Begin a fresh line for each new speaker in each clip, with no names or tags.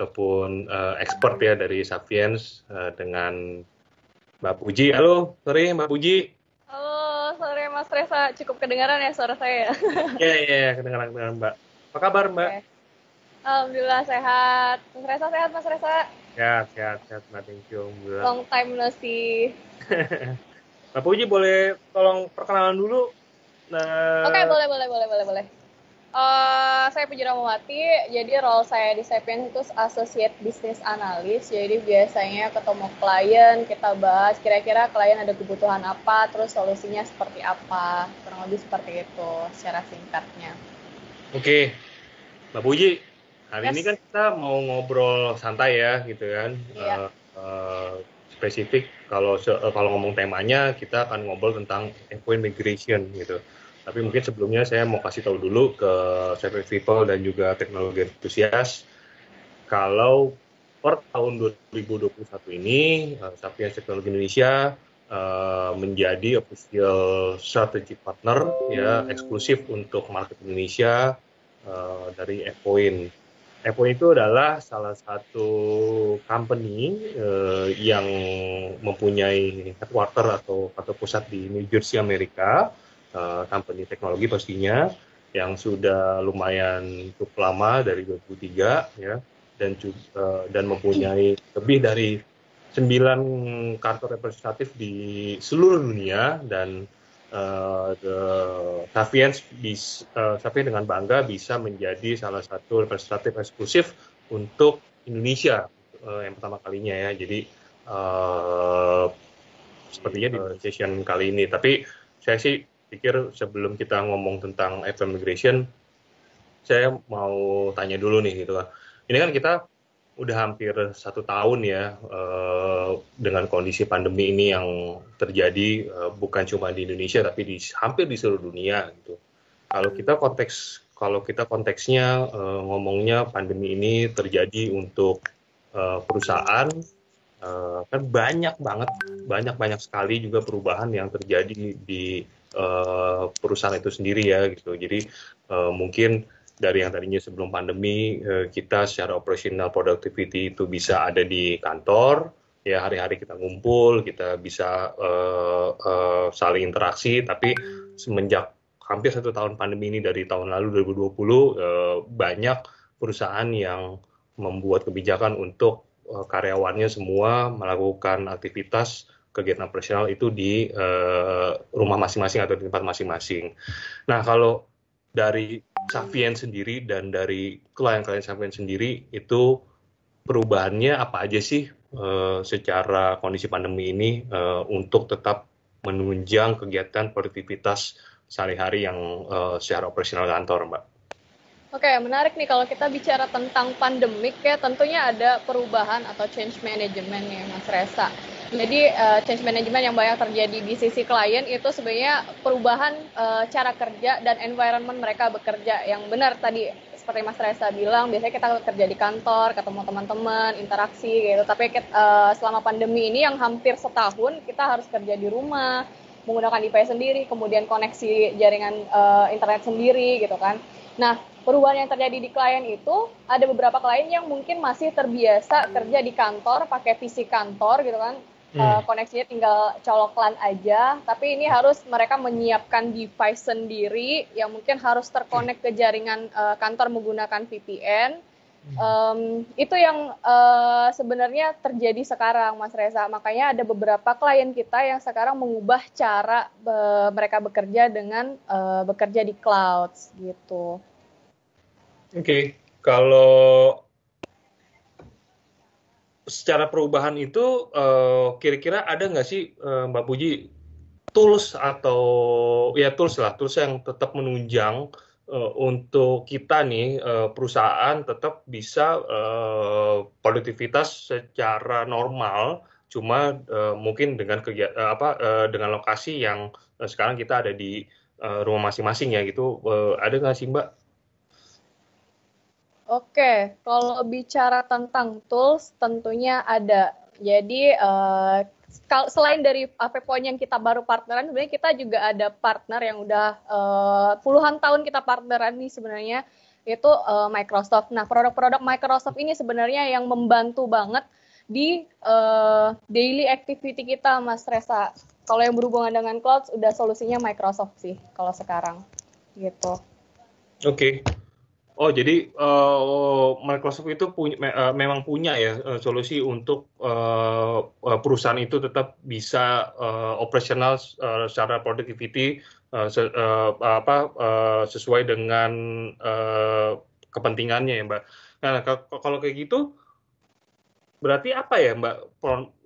ataupun expert ya dari Sapiens dengan Mbak Puji. Halo, sore Mbak Puji.
Halo, sore Mas Reza. Cukup kedengaran ya suara saya?
Iya, kedengaran Mbak. Apa kabar Mbak?
Oke. Alhamdulillah sehat. Mas Reza sehat, Mas Reza?
Sehat, Mbak. Thank you, Alhamdulillah.
Long time no see.
Mbak Puji boleh tolong perkenalan dulu?
Oke,
Nah,
boleh. Saya Puji Ramawati, jadi role saya di Sapiens itu Associate Business Analyst, jadi biasanya ketemu klien, kita bahas kira-kira klien ada kebutuhan apa, terus solusinya seperti apa, kurang lebih seperti itu secara singkatnya.
oke, Mbak Puji. Hari ini kan
Yes,
kita mau ngobrol santai ya, gitu kan.
iya.
Eh, spesifik kalau ngomong temanya kita akan ngobrol tentang endpoint migration gitu. Tapi mungkin sebelumnya saya mau kasih tahu dulu ke Sapiens People dan juga teknologi entusias kalau per tahun 2021 ini Sapiens Teknologi Indonesia menjadi official strategic partner ya eksklusif untuk market Indonesia dari Epoin. Epoin itu adalah salah satu company yang mempunyai headquarter atau pusat di New Jersey, Amerika. Company teknologi pastinya yang sudah lumayan cukup lama dari 2003 ya dan mempunyai lebih dari 9 kantor representatif di seluruh dunia dan Sapiens dengan bangga bisa menjadi salah satu representatif eksklusif untuk Indonesia yang pertama kalinya ya. Jadi sepertinya di session kali ini. Tapi saya sih pikir sebelum kita ngomong tentang FM migration, saya mau tanya dulu nih gitu kan. Ini kan kita udah hampir 1 tahun ya dengan kondisi pandemi ini yang terjadi bukan cuma di Indonesia tapi hampir di seluruh dunia gitu. Kalau kita konteksnya ngomongnya pandemi ini terjadi untuk perusahaan kan banyak sekali juga perubahan yang terjadi di perusahaan itu sendiri ya gitu. Jadi mungkin dari yang tadinya sebelum pandemi kita secara operational productivity itu bisa ada di kantor ya hari-hari kita ngumpul kita bisa saling interaksi tapi semenjak hampir 1 tahun pandemi ini dari tahun lalu 2020 banyak perusahaan yang membuat kebijakan untuk karyawannya semua melakukan aktivitas kegiatan operasional itu di rumah masing-masing atau di tempat masing-masing. Nah, kalau dari Sapiens sendiri dan dari klien-klien Sapiens sendiri itu perubahannya apa aja sih secara kondisi pandemi ini untuk tetap menunjang kegiatan produktivitas sehari-hari yang secara operasional kantor, Mbak?
Oke, menarik nih kalau kita bicara tentang pandemik ya tentunya ada perubahan atau change management ya Mas Reza. Jadi change management yang banyak terjadi di sisi klien itu sebenarnya perubahan cara kerja dan environment mereka bekerja yang benar tadi seperti Mas Reza bilang biasanya kita kerja di kantor, ketemu teman-teman, interaksi gitu. Tapi selama pandemi ini yang hampir setahun kita harus kerja di rumah, menggunakan device sendiri, kemudian koneksi jaringan internet sendiri gitu kan. Nah, perubahan yang terjadi di klien itu ada beberapa klien yang mungkin masih terbiasa kerja di kantor pakai PC kantor gitu kan koneksinya tinggal colok LAN aja tapi ini harus mereka menyiapkan device sendiri yang mungkin harus terkonek ke jaringan kantor menggunakan VPN itu yang sebenarnya terjadi sekarang Mas Reza makanya ada beberapa klien kita yang sekarang mengubah cara mereka bekerja dengan bekerja di cloud gitu.
Oke, kalau secara perubahan itu kira-kira ada nggak sih Mbak Puji tools yang tetap menunjang untuk kita nih perusahaan tetap bisa produktivitas secara normal, cuma mungkin dengan dengan lokasi yang sekarang kita ada di rumah masing-masing ya gitu, ada nggak sih Mbak?
Oke, kalau bicara tentang tools tentunya ada. Jadi selain dari Avepoint yang kita baru partneran, sebenarnya kita juga ada partner yang udah puluhan tahun kita partneran nih sebenarnya. itu Microsoft. Nah, produk-produk Microsoft ini sebenarnya yang membantu banget di daily activity kita, Mas Reza. Kalau yang berhubungan dengan cloud, udah solusinya Microsoft sih kalau sekarang, gitu.
Oke. Oh, jadi Microsoft itu memang punya ya solusi untuk perusahaan itu tetap bisa operasional secara productivity sesuai dengan kepentingannya ya, Mbak. Nah, kalau kayak gitu, berarti apa ya, Mbak,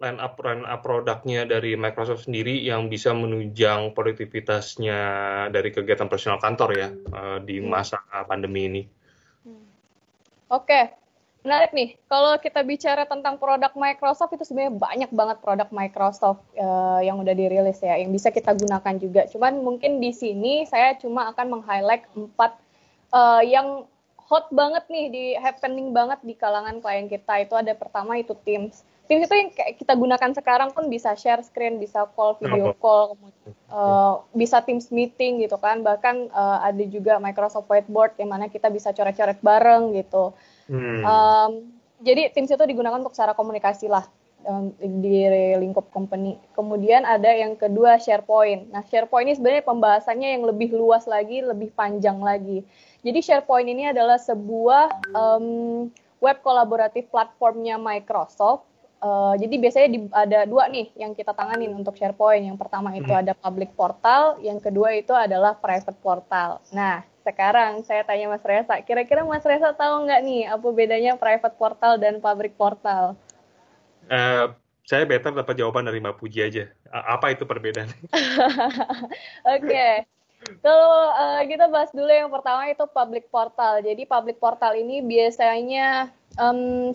line up produknya dari Microsoft sendiri yang bisa menunjang produktivitasnya dari kegiatan personal kantor ya di masa pandemi ini?
Oke, menarik nih. Kalau kita bicara tentang produk Microsoft, itu sebenarnya banyak banget produk Microsoft yang udah dirilis ya, yang bisa kita gunakan juga. Cuman mungkin di sini saya cuma akan meng-highlight 4 yang hot banget nih, happening banget di kalangan klien kita. Itu ada pertama itu Teams. Teams itu yang kita gunakan sekarang pun bisa share screen, bisa call, video call, bisa Teams meeting gitu kan. Bahkan ada juga Microsoft Whiteboard yang mana kita bisa coret-coret bareng gitu. Jadi Teams itu digunakan untuk cara komunikasi lah di lingkup company. Kemudian ada yang kedua SharePoint. Nah, SharePoint ini sebenarnya pembahasannya yang lebih luas lagi, lebih panjang lagi. Jadi SharePoint ini adalah sebuah web kolaboratif platformnya Microsoft. Jadi biasanya ada 2 nih yang kita tanganin untuk SharePoint. Yang pertama itu ada public portal, yang kedua itu adalah private portal. Nah, sekarang saya tanya Mas Reza, kira-kira Mas Reza tahu nggak nih apa bedanya private portal dan public portal?
Saya better dapat jawaban dari Mbak Puji aja. Apa itu perbedaannya?
Oke. Kalau kita bahas dulu yang pertama itu public portal. Jadi public portal ini biasanya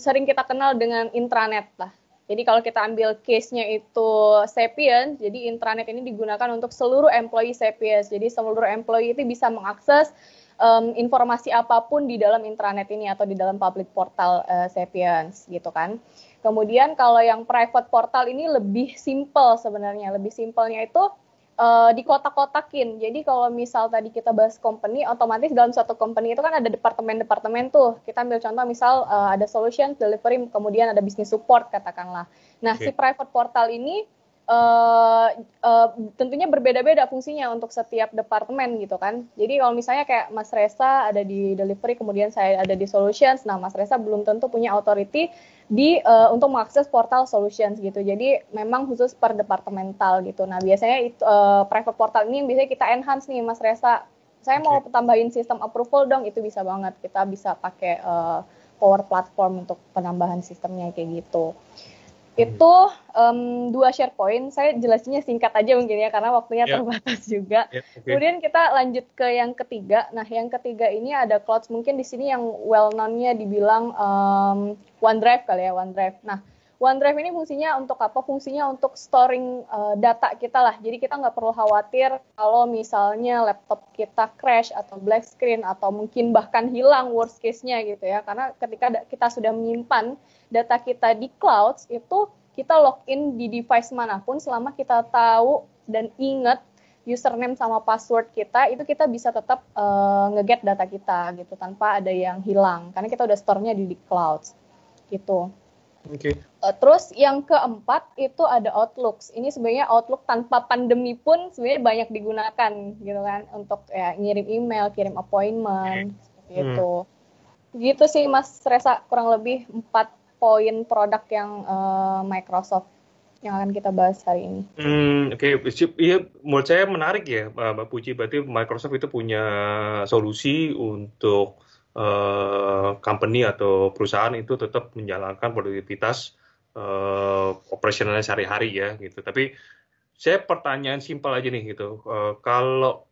sering kita kenal dengan intranet lah. Jadi kalau kita ambil case-nya itu Sapiens, jadi intranet ini digunakan untuk seluruh employee Sapiens. Jadi seluruh employee itu bisa mengakses informasi apapun di dalam intranet ini atau di dalam public portal Sapiens gitu kan. Kemudian kalau yang private portal ini lebih simple sebenarnya. Lebih simpelnya itu di kotak-kotakin. Jadi kalau misal tadi kita bahas company, otomatis dalam suatu company itu kan ada departemen-departemen tuh. Kita ambil contoh misal ada solution, delivery, kemudian ada business support katakanlah. Nah, si private portal ini tentunya berbeda-beda fungsinya untuk setiap departemen gitu kan. Jadi kalau misalnya kayak Mas Reza ada di delivery, kemudian saya ada di solutions, nah Mas Reza belum tentu punya authority untuk mengakses portal solutions gitu. Jadi memang khusus per departemental gitu. Nah biasanya itu private portal ini yang biasanya kita enhance nih Mas Reza. Saya mau tambahin sistem approval dong, itu bisa banget. Kita bisa pakai Power Platform untuk penambahan sistemnya kayak gitu. Itu 2 SharePoint, saya jelasinnya singkat aja mungkin ya, karena waktunya terbatas juga. Kemudian kita lanjut ke yang ketiga. Nah, yang ketiga ini ada clouds, mungkin di sini yang well known-nya dibilang OneDrive kali ya, OneDrive. Nah, OneDrive ini fungsinya untuk apa? Fungsinya untuk storing data kita lah. Jadi kita nggak perlu khawatir kalau misalnya laptop kita crash atau black screen atau mungkin bahkan hilang worst case-nya gitu ya. Karena ketika kita sudah menyimpan data kita di clouds, itu kita login di device manapun selama kita tahu dan ingat username sama password kita, itu kita bisa tetap nge-get data kita gitu tanpa ada yang hilang karena kita udah store-nya di clouds gitu. Terus yang keempat itu ada Outlook. Ini sebenarnya Outlook tanpa pandemi pun sebenarnya banyak digunakan gitu kan untuk ya ngirim email, kirim appointment seperti itu. Gitu sih Mas Reza, kurang lebih 4 poin produk yang Microsoft yang akan kita bahas hari ini.
Iya, menurut saya menarik ya, Mbak Puji. Berarti Microsoft itu punya solusi untuk company atau perusahaan itu tetap menjalankan produktivitas operasionalnya sehari-hari ya, gitu. Tapi saya pertanyaan simpel aja nih gitu. Kalau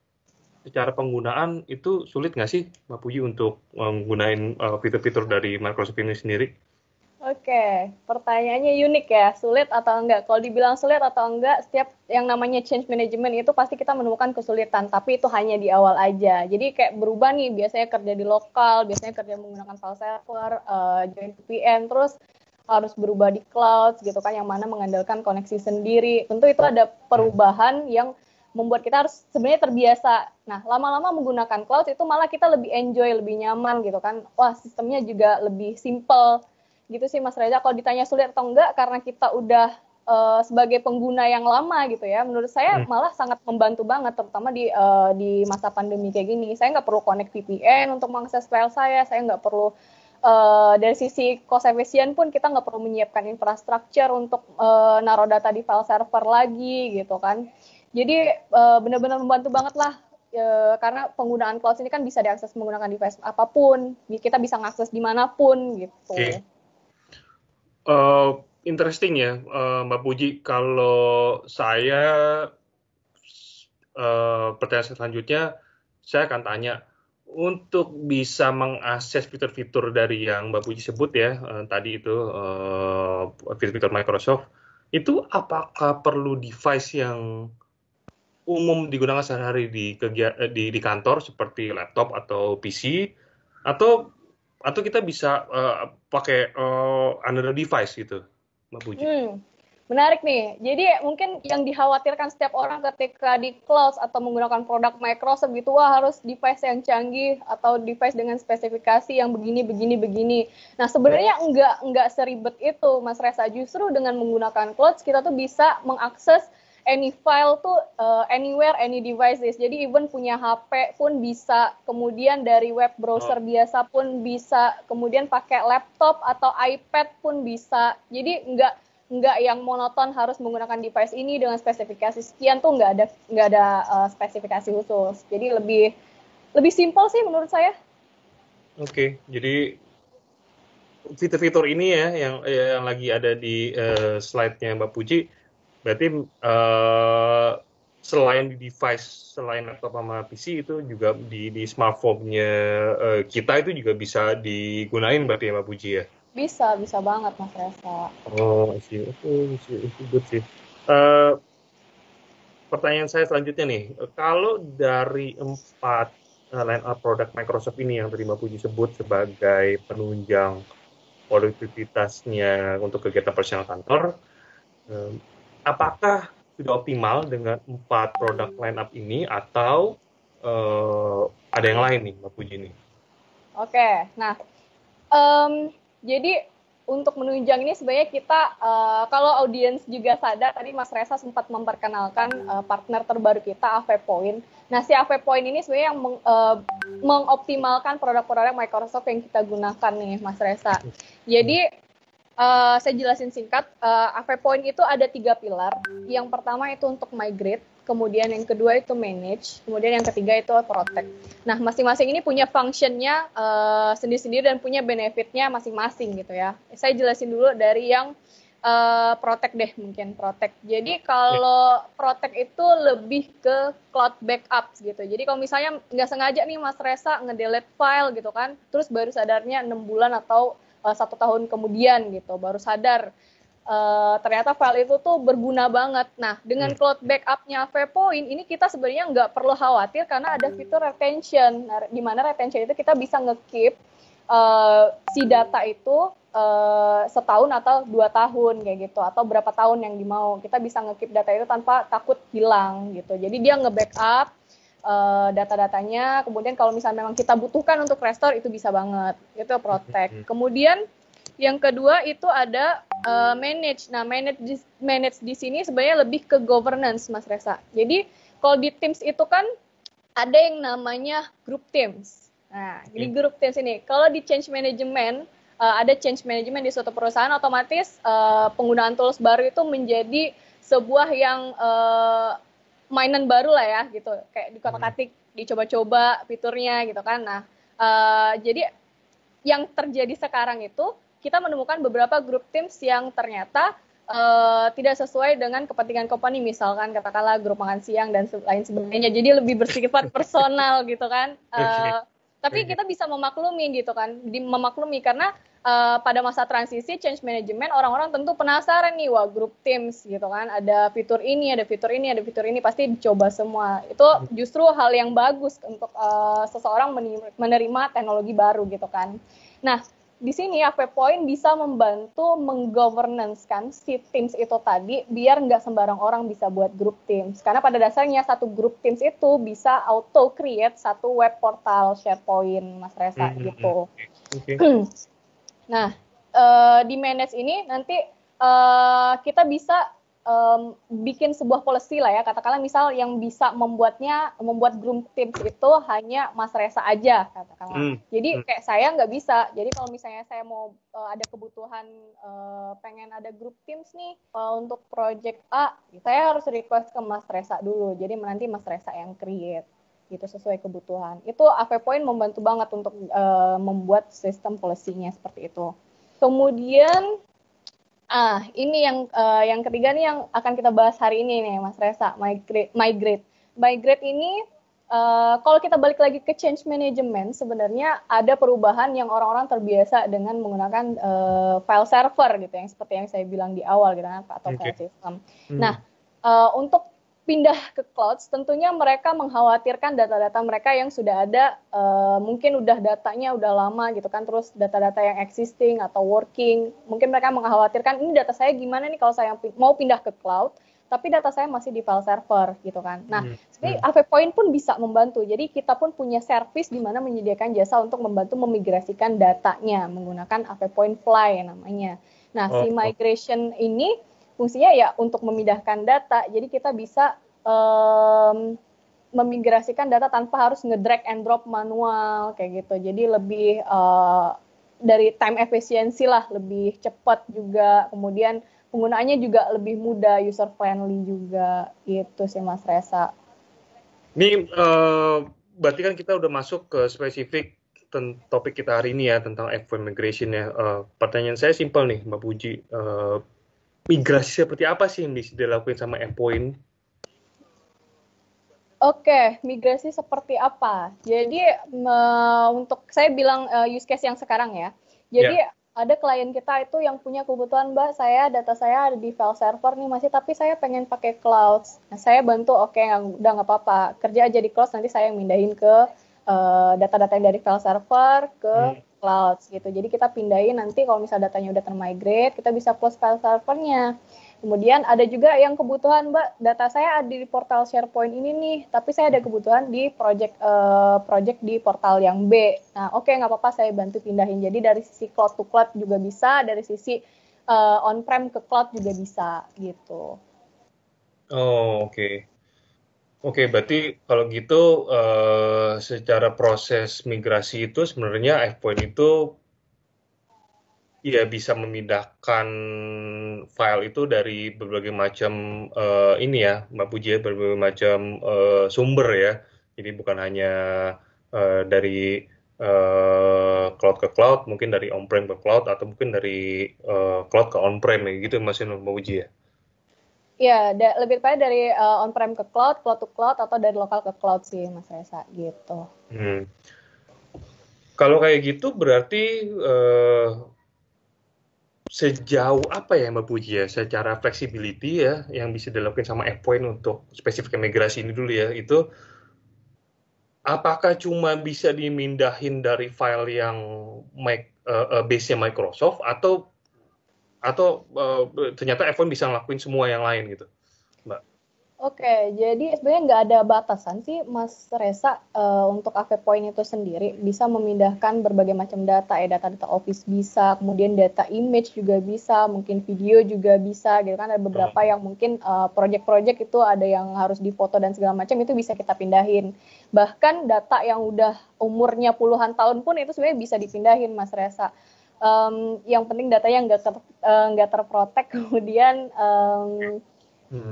secara penggunaan itu sulit nggak sih, Mbak Puji, untuk menggunakan fitur-fitur dari Microsoft ini sendiri?
Oke, pertanyaannya unik ya, sulit atau enggak? Kalau dibilang sulit atau enggak, setiap yang namanya change management itu pasti kita menemukan kesulitan, tapi itu hanya di awal aja. Jadi kayak berubah nih, biasanya kerja di lokal, biasanya kerja menggunakan file server, join VPN, terus harus berubah di cloud gitu kan, yang mana mengandalkan koneksi sendiri. Tentu itu ada perubahan yang membuat kita harus sebenarnya terbiasa. Nah, lama-lama menggunakan cloud itu malah kita lebih enjoy, lebih nyaman gitu kan. Wah, sistemnya juga lebih simple gitu sih Mas Reza. Kalau ditanya sulit atau enggak, karena kita udah sebagai pengguna yang lama gitu ya, menurut saya malah sangat membantu banget, terutama di masa pandemi kayak gini. Saya nggak perlu connect VPN untuk mengakses file saya nggak perlu dari sisi cost efficient pun kita nggak perlu menyiapkan infrastruktur untuk naruh data di file server lagi gitu kan. Jadi benar-benar membantu banget lah karena penggunaan cloud ini kan bisa diakses menggunakan device apapun, kita bisa mengakses dimanapun gitu.
Okay. Interesting ya, Mbak Puji. Kalau saya pertanyaan selanjutnya, saya akan tanya, untuk bisa mengakses fitur-fitur dari yang Mbak Puji sebut ya, tadi itu fitur-fitur Microsoft, itu apakah perlu device yang umum digunakan sehari-hari di kantor seperti laptop atau PC, atau kita bisa pakai another device gitu, Mbak Puji?
Menarik nih. Jadi mungkin yang dikhawatirkan setiap orang ketika di cloud atau menggunakan produk Microsoft gitu, wah harus device yang canggih atau device dengan spesifikasi yang begini. Nah sebenarnya enggak seribet itu, Mas Reza. Justru dengan menggunakan cloud kita tuh bisa mengakses any file tuh anywhere, any devices. Jadi even punya HP pun bisa, kemudian dari web browser biasa pun bisa, kemudian pakai laptop atau iPad pun bisa. Jadi nggak yang monoton harus menggunakan device ini dengan spesifikasi sekian tuh nggak ada spesifikasi khusus. Jadi lebih simpel sih menurut saya.
Oke, jadi fitur-fitur ini ya yang lagi ada di slide-nya Mbak Puji, berarti selain di device, selain laptop sama PC itu juga di smartphone-nya kita itu juga bisa digunain berarti ya Mbak Puji ya?
Bisa banget Mas Reza.
Oh, sih, itu good sih. Pertanyaan saya selanjutnya nih, kalau dari 4 line up produk Microsoft ini yang tadi Mbak Puji sebut sebagai penunjang produktivitasnya untuk kegiatan personal kantor, apakah sudah optimal dengan 4 produk line up ini atau ada yang lain nih Mbak Puji nih?
Oke, nah jadi untuk menunjang ini sebenarnya kita kalau audiens juga sadar, tadi Mas Reza sempat memperkenalkan partner terbaru kita, AVPoint. Nah, si AVPoint ini sebenarnya yang mengoptimalkan produk-produk Microsoft yang kita gunakan nih, Mas Reza. Jadi saya jelasin singkat, AVPoint itu ada 3 pilar. Yang pertama itu untuk migrate, kemudian yang kedua itu manage, kemudian yang ketiga itu protect. Nah, masing-masing ini punya functionnya sendiri-sendiri dan punya benefitnya masing-masing gitu ya. Saya jelasin dulu dari yang protect deh, mungkin protect. Jadi kalau protect itu lebih ke cloud backup gitu. Jadi kalau misalnya nggak sengaja nih Mas Reza nge-delete file gitu kan, terus baru sadarnya 6 bulan atau 1 tahun kemudian gitu, baru sadar ternyata file itu tuh berguna banget. Nah, dengan cloud backup-nya AVPoint, ini kita sebenarnya nggak perlu khawatir karena ada fitur retention. Nah, di mana retention itu kita bisa nge-keep si data itu setahun atau 2 tahun kayak gitu, atau berapa tahun yang dimau. Kita bisa nge-keep data itu tanpa takut hilang gitu. Jadi dia nge-backup data-datanya, kemudian kalau misalnya memang kita butuhkan untuk restore itu bisa banget. Itu protect. Kemudian yang kedua itu ada manage. Nah, manage di sini sebenarnya lebih ke governance, Mas Reza. Jadi kalau di Teams itu kan ada yang namanya group Teams. Nah, jadi group Teams ini kalau di change management ada change management di suatu perusahaan, otomatis penggunaan tools baru itu menjadi sebuah yang mainan baru lah ya gitu. Kayak dikotak-atik, dicoba-coba fiturnya gitu kan. Nah, jadi yang terjadi sekarang itu kita menemukan beberapa grup Teams yang ternyata tidak sesuai dengan kepentingan company, misalkan katakanlah grup makan siang dan lain sebagainya. Jadi lebih bersifat personal gitu kan. Tapi kita bisa memaklumi gitu kan, memaklumi karena pada masa transisi change management orang-orang tentu penasaran nih, wah grup Teams gitu kan, ada fitur ini, ada fitur ini, ada fitur ini, pasti dicoba semua. Itu justru hal yang bagus untuk seseorang menerima teknologi baru gitu kan. Nah, di sini AvePoint bisa membantu menggovernance kan si Teams itu tadi biar nggak sembarang orang bisa buat grup Teams. Karena pada dasarnya satu grup Teams itu bisa auto create satu web portal SharePoint, Mas Resa gitu.
Okay.
Nah, di manage ini nanti kita bisa bikin sebuah policy lah ya, katakanlah misal yang bisa membuat group Teams itu hanya Mas Resa aja katakanlah. Jadi kayak saya nggak bisa. Jadi kalau misalnya saya mau ada kebutuhan pengen ada grup Teams nih untuk project A, saya harus request ke Mas Resa dulu. Jadi nanti Mas Resa yang create gitu sesuai kebutuhan. Itu AvePoint membantu banget untuk membuat sistem policy-nya seperti itu. Kemudian ini yang ketiga nih yang akan kita bahas hari ini nih, Mas Resa, migrate. Migrate ini kalau kita balik lagi ke change management, sebenarnya ada perubahan yang orang-orang terbiasa dengan menggunakan file server gitu, yang seperti yang saya bilang di awal gitu kan, atau file system. Nah, untuk pindah ke cloud, tentunya mereka mengkhawatirkan data-data mereka yang sudah ada, mungkin udah datanya udah lama gitu kan, terus data-data yang existing atau working, mungkin mereka mengkhawatirkan ini data saya gimana nih kalau saya mau pindah ke cloud, tapi data saya masih di file server gitu kan. Nah, sebenarnya AvePoint pun bisa membantu. Jadi kita pun punya service di mana menyediakan jasa untuk membantu memigrasikan datanya menggunakan AvePoint Fly namanya. Nah, si migration ini fungsinya ya untuk memindahkan data. Jadi kita bisa memigrasikan data tanpa harus nge-drag and drop manual kayak gitu. Jadi lebih dari time efficiency lah, lebih cepat juga. Kemudian penggunaannya juga lebih mudah, user friendly juga. Gitu sih Mas Resa.
Ini berarti kan kita udah masuk ke spesifik topik kita hari ini ya, tentang AvePoint migration ya. Pertanyaan saya simpel nih, Mbak Puji. Migrasi seperti apa sih yang bisa dilakukan sama AvePoint?
Oke, migrasi seperti apa? Jadi untuk saya bilang use case yang sekarang ya. Jadi ada klien kita itu yang punya kebutuhan, Mbak, data saya ada di file server nih masih, tapi saya pengen pakai cloud. Nah, saya bantu, oke, udah nggak apa-apa, kerja aja di cloud, nanti saya yang mindahin ke data-data yang dari file server ke cloud gitu. Jadi kita pindahin nanti kalau misalnya datanya udah termigrate, kita bisa close file servernya. Kemudian ada juga yang kebutuhan, Mbak, data saya ada di portal SharePoint ini nih, tapi saya ada kebutuhan di project di portal yang B. Nah, oke, nggak apa-apa, saya bantu pindahin. Jadi dari sisi cloud to cloud juga bisa, dari sisi on-prem ke cloud juga bisa, gitu.
Oh, oke. Oke, berarti kalau gitu secara proses migrasi itu sebenarnya AvePoint itu ya bisa memindahkan file itu dari berbagai macam ini ya, Mbak Puji ya, berbagai macam sumber ya. Jadi bukan hanya dari cloud ke cloud, mungkin dari on-prem ke cloud, atau mungkin dari cloud ke on-prem gitu, Mas Mbak Puji ya.
Ya, lebih tepatnya dari on-prem ke cloud to cloud, atau dari lokal ke cloud sih, Mas Resa, gitu.
Kalau kayak gitu berarti sejauh apa ya Mbak Puji ya, secara flexibility ya, yang bisa dilakukan sama AvePoint untuk spesifik migrasi ini dulu ya, itu apakah cuma bisa dimindahin dari file yang base-nya Microsoft, atau ternyata AvePoint bisa ngelakuin semua yang lain gitu, Mbak?
Oke, jadi sebenarnya nggak ada batasan sih, Mas Resa, untuk AvePoint itu sendiri bisa memindahkan berbagai macam data, data-data Office bisa, kemudian data image juga bisa, mungkin video juga bisa, gitu kan. Ada beberapa yang mungkin project-project itu ada yang harus difoto dan segala macam, itu bisa kita pindahin. Bahkan data yang udah umurnya puluhan tahun pun itu sebenarnya bisa dipindahin, Mas Resa. Yang penting datanya nggak terprotek, kemudian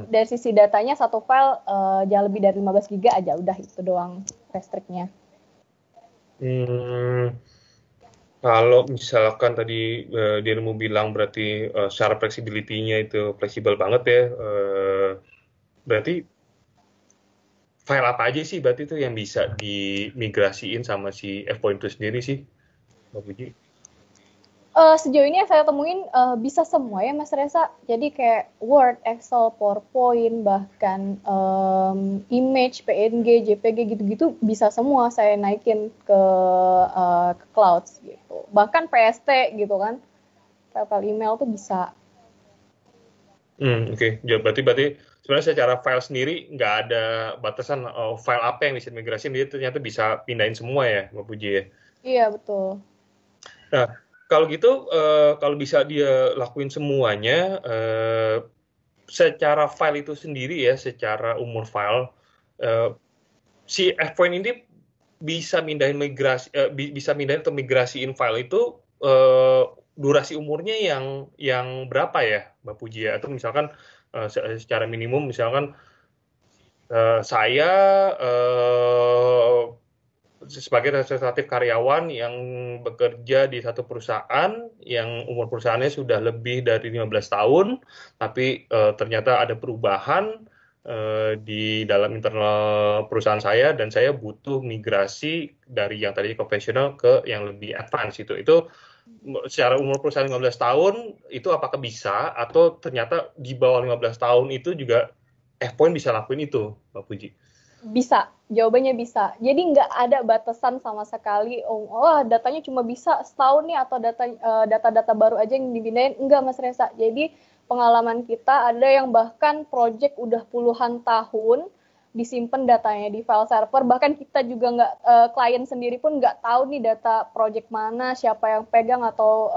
dari sisi datanya satu file jangan lebih dari 15 GB aja, udah itu doang restriknya.
Kalau misalkan tadi Dirmu bilang berarti secara flexibility-nya itu fleksibel banget ya, berarti file apa aja sih berarti itu yang bisa dimigrasiin sama si AvePoint itu sendiri sih, Mbak Puji?
Sejauh ini yang saya temuin bisa semua ya Mas Reza. Jadi kayak Word, Excel, PowerPoint, bahkan image, PNG, JPG gitu-gitu bisa semua saya naikin ke cloud gitu. Bahkan PST gitu kan, file email tuh bisa.
Oke. Ya, berarti sebenarnya secara file sendiri nggak ada batasan file apa yang bisa migrasi, dia ternyata bisa pindahin semua ya, Mbak Puji ya.
Iya betul.
Nah, kalau gitu, kalau bisa dia lakuin semuanya, secara file itu sendiri ya, secara umur file, eh, si F-Point ini bisa mindahin bisa mindahin atau migrasiin file itu, durasi umurnya yang berapa ya, Mbak Puji ya? Atau misalkan secara minimum, misalkan saya sebagai representatif karyawan yang bekerja di satu perusahaan yang umur perusahaannya sudah lebih dari 15 tahun, tapi ternyata ada perubahan di dalam internal perusahaan saya dan saya butuh migrasi dari yang tadinya konvensional ke yang lebih advance itu. Itu secara umur perusahaan 15 tahun itu apakah bisa atau ternyata di bawah 15 tahun itu juga F-Point bisa lakuin itu, Mbak Puji?
Bisa, jawabannya bisa. Jadi nggak ada batasan sama sekali. Oh, datanya cuma bisa setahun nih atau data-data baru aja yang dipindahin. Enggak, Mas Reza. Jadi pengalaman kita ada yang bahkan project udah puluhan tahun disimpan datanya di file server. Bahkan kita juga nggak, klien sendiri pun nggak tahu nih data project mana, siapa yang pegang atau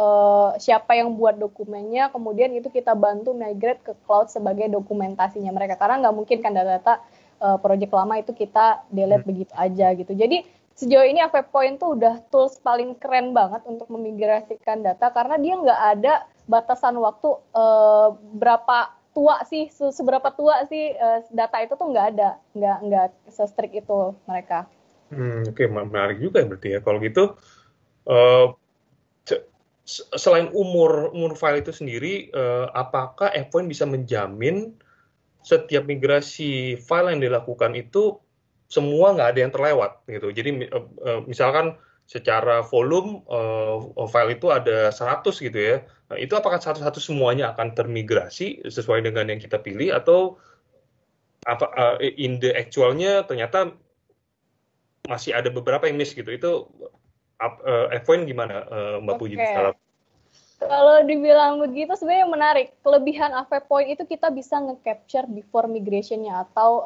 siapa yang buat dokumennya. Kemudian itu kita bantu migrate ke cloud sebagai dokumentasinya mereka. Karena nggak mungkin kan data-data project lama itu kita delete begitu aja gitu. Jadi sejauh ini AvePoint tuh udah tools paling keren banget untuk memigrasikan data karena dia nggak ada batasan waktu berapa tua sih, seberapa tua sih data itu tuh nggak ada, nggak se-strict itu mereka.
Oke, menarik juga ya berarti ya. Kalau gitu, eh, selain umur umur file itu sendiri, apakah F1 bisa menjamin setiap migrasi file yang dilakukan itu semua nggak ada yang terlewat gitu. Jadi misalkan secara volume file itu ada 100 gitu ya. Nah, itu apakah satu-satu semuanya akan termigrasi sesuai dengan yang kita pilih atau apa in the actualnya ternyata masih ada beberapa yang miss gitu. Itu F1 gimana, Mbak Puji
Oke.
bisa?
Kalau dibilang begitu sebenarnya yang menarik. Kelebihan AvePoint itu kita bisa nge-capture before migration-nya atau